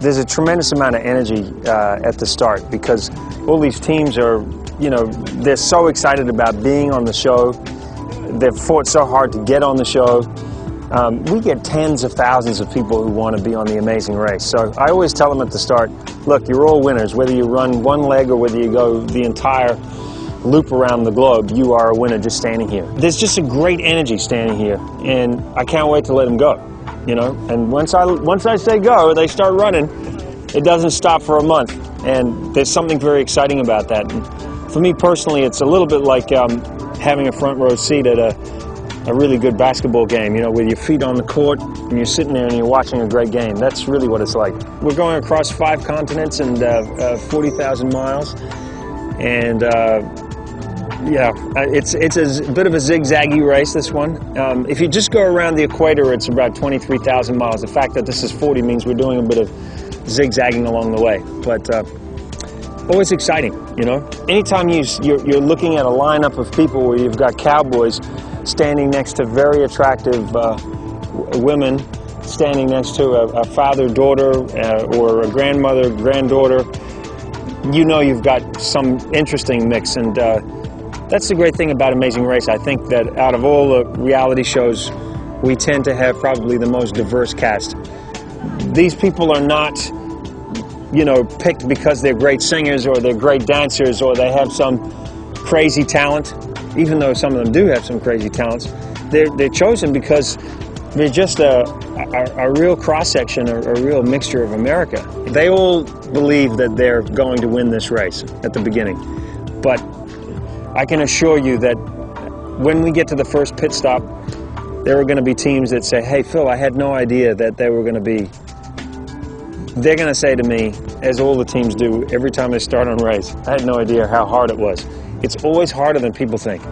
there's a tremendous amount of energy at the start, because all these teams are, you know, they're so excited about being on the show. They've fought so hard to get on the show. We get tens of thousands of people who want to be on the amazing race. So I always tell them at the start, look, you're all winners. Whether you run one leg or whether you go the entire loop around the globe, you are a winner just standing here. There's just a great energy standing here, and I can't wait to let them go. You know, and once I say go, they start running. It doesn't stop for a month, and there's something very exciting about that. And for me personally, it's a little bit like having a front row seat at a really good basketball game, you know, with your feet on the court and you're sitting there and you're watching a great game. That's really what it's like. We're going across 5 continents and 40,000 miles, and yeah, it's a bit of a zigzaggy race, this one. If you just go around the equator, it's about 23,000 miles. The fact that this is 40 means we're doing a bit of zigzagging along the way. But always exciting, you know. Anytime you're looking at a lineup of people where you've got cowboys standing next to very attractive women, standing next to a father-daughter or a grandmother-granddaughter, you know you've got some interesting mix. And that's the great thing about Amazing Race. I think that out of all the reality shows, we tend to have probably the most diverse cast. These people are not, you know, picked because they're great singers or they're great dancers or they have some crazy talent, even though some of them do have some crazy talents. They're chosen because they're just a real cross-section, a real mixture of America. They all believe that they're going to win this race at the beginning, but I can assure you that when we get to the first pit stop, there are going to be teams that say, hey, Phil, I had no idea that they were going to be... They're going to say to me, as all the teams do every time they start on race, I had no idea how hard it was. It's always harder than people think.